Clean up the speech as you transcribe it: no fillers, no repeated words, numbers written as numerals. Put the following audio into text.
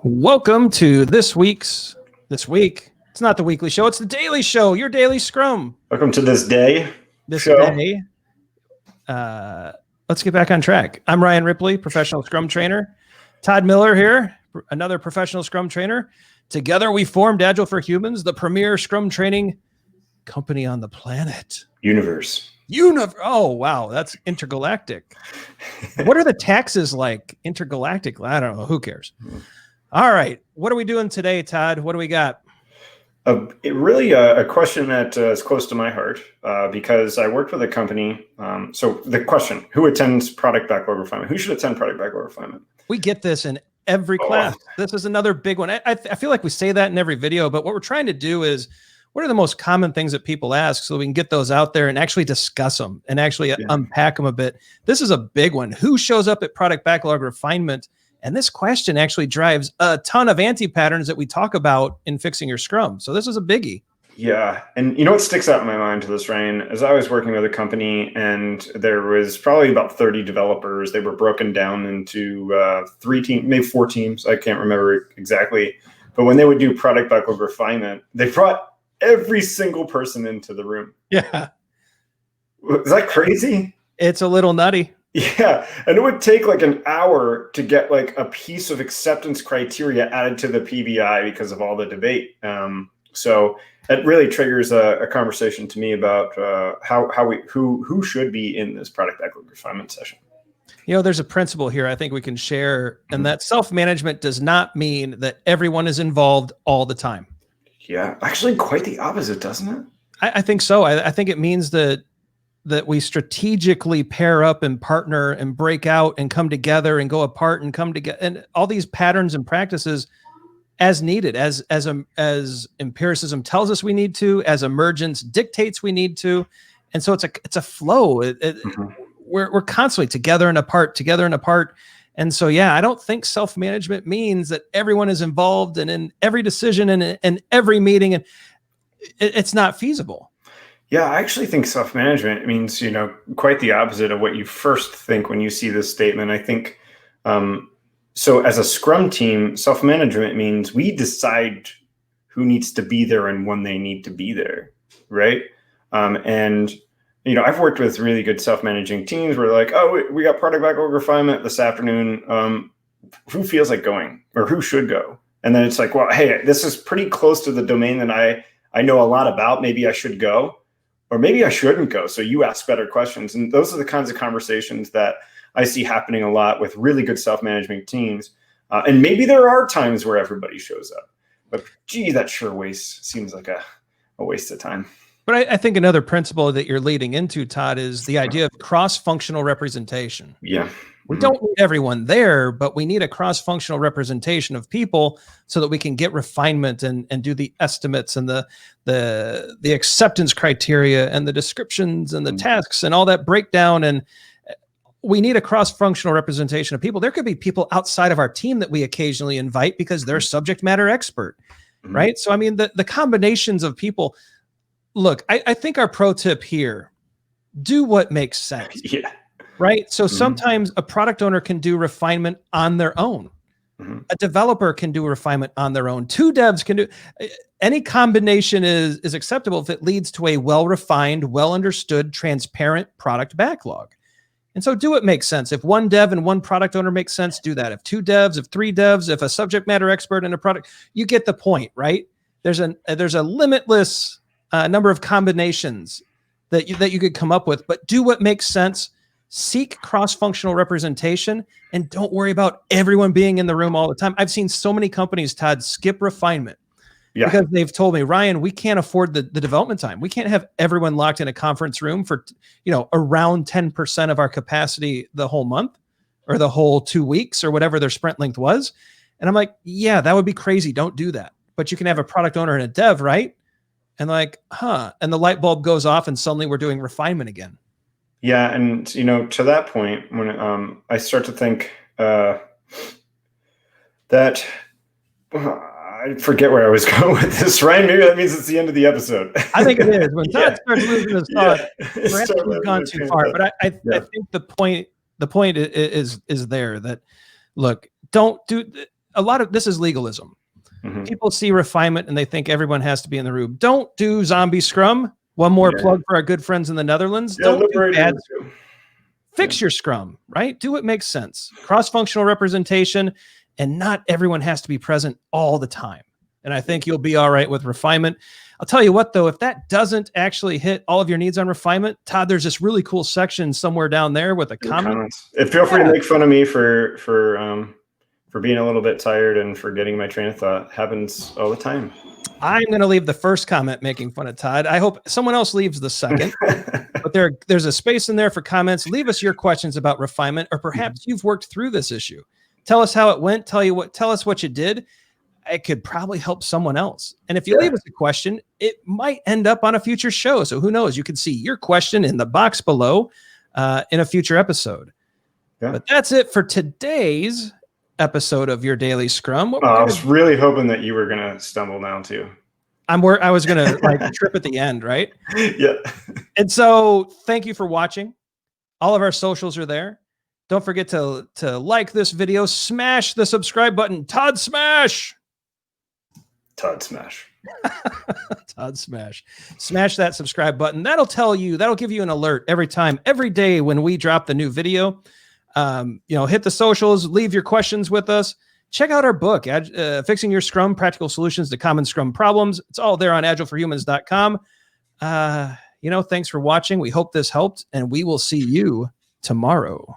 Welcome to this week. It's not the weekly show, it's the daily show, your daily Scrum. Welcome to this day. Let's get back on track. I'm Ryan Ripley, professional Scrum trainer. Todd Miller here, another professional Scrum trainer. Together we formed Agile for Humans, the premier Scrum training company on the planet. Universe. Oh, wow. That's intergalactic. What are the taxes like? Intergalactic? I don't know. Who cares? All right. What are we doing today, Todd? What do we got? Really a question that is close to my heart because I worked with a company. So the question, who attends Product Backlog Refinement? Who should attend Product Backlog Refinement? We get this in every class. This is another big one. I feel like we say that in every video, but what we're trying to do is, what are the most common things that people ask so we can get those out there and actually discuss them and actually unpack them a bit. This is a big one. Who shows up at Product Backlog Refinement? And this question actually drives a ton of anti-patterns that we talk about in fixing your Scrum. So this is a biggie. Yeah. And you know what sticks out in my mind to this, Ryan, is I was working with a company and there was probably about 30 developers. They were broken down into 3 teams, maybe 4 teams. I can't remember exactly. But when they would do Product Backlog Refinement, they brought every single person into the room. Yeah. Is that crazy? It's a little nutty. Yeah. And it would take like an hour to get like a piece of acceptance criteria added to the PBI because of all the debate. So it really triggers a conversation to me about who should be in this Product Backlog Refinement session. You know, there's a principle here I think we can share, and that self-management does not mean that everyone is involved all the time. Yeah, actually quite the opposite, doesn't it? I think so. I think it means that we strategically pair up and partner and break out and come together and go apart and come together, and all these patterns and practices as needed, as empiricism tells us we need to, as emergence dictates we need to. And so it's a flow. We're constantly together and apart. And so, yeah, I don't think self-management means that everyone is involved and in every decision and every meeting, and it's not feasible. Yeah, I actually think self-management means, quite the opposite of what you first think when you see this statement. I think, so as a Scrum team, self-management means we decide who needs to be there and when they need to be there, right? I've worked with really good self-managing teams where like, oh, we got Product Backlog Refinement this afternoon. Who feels like going or who should go? And then it's like, well, hey, this is pretty close to the domain that I know a lot about. Maybe I should go or maybe I shouldn't go. So you ask better questions. And those are the kinds of conversations that I see happening a lot with really good self-management teams. And maybe there are times where everybody shows up. But gee, that sure seems like a waste of time. But I think another principle that you're leading into, Todd, is the idea of cross-functional representation. Yeah. We don't need everyone there, but we need a cross-functional representation of people so that we can get refinement and do the estimates and the acceptance criteria and the descriptions and the tasks and all that breakdown. And we need a cross-functional representation of people. There could be people outside of our team that we occasionally invite because they're subject matter expert, right? So, I mean, the combinations of people. Look, I think our pro tip here, do what makes sense. Yeah. Right? So sometimes a product owner can do refinement on their own. A developer can do refinement on their own. 2 devs can do. Any combination is acceptable if it leads to a well-refined, well-understood, transparent product backlog. And so do what makes sense. If 1 dev and 1 product owner makes sense, do that. If 2 devs, if 3 devs, if a subject matter expert in a product, you get the point, right? There's a limitless number of combinations that you could come up with, but do what makes sense. Seek cross-functional representation and don't worry about everyone being in the room all the time. I've seen so many companies, Todd, skip refinement because they've told me, Ryan, we can't afford the development time. We can't have everyone locked in a conference room for, around 10% of our capacity the whole month or the whole 2 weeks or whatever their sprint length was. And I'm like, yeah, that would be crazy. Don't do that. But you can have a product owner and a dev, right? And like, and the light bulb goes off and suddenly we're doing refinement again. Yeah. And, to that point, when I start to think that, I forget where I was going with this, Ryan. Maybe that means it's the end of the episode. I think it is. When Todd starts losing his thought, perhaps we've gone too far. But I think the point is there that, look, don't do a lot of this is legalism. People see refinement and they think everyone has to be in the room. Don't do zombie Scrum. One more plug for our good friends in the Netherlands. Don't do bad. Fix your Scrum, right? Do what makes sense. Cross-functional representation, and not everyone has to be present all the time. And I think you'll be all right with refinement. I'll tell you what, though, if that doesn't actually hit all of your needs on refinement, Todd, there's this really cool section somewhere down there with a comment. And feel free to make fun of me for being a little bit tired and forgetting my train of thought. Happens all the time. I'm going to leave the first comment making fun of Todd. I hope someone else leaves the second. But there's a space in there for comments. Leave us your questions about refinement, or perhaps you've worked through this issue. Tell us how it went. Tell us what you did. It could probably help someone else. And if you leave us a question, it might end up on a future show. So who knows? You can see your question in the box below in a future episode. Yeah. But that's it for today's episode of Your Daily Scrum. I was really hoping that you were going to stumble down too. I was going to like trip at the end, right? Yeah. And so thank you for watching. All of our socials are there. Don't forget to like this video, smash the subscribe button. Todd smash. Todd smash. Todd smash. Smash that subscribe button. That'll give you an alert every day when we drop the new video. Hit the socials, leave your questions with us. Check out our book, Fixing Your Scrum, Practical Solutions to Common Scrum Problems. It's all there on agileforhumans.com. Thanks for watching. We hope this helped, and we will see you tomorrow.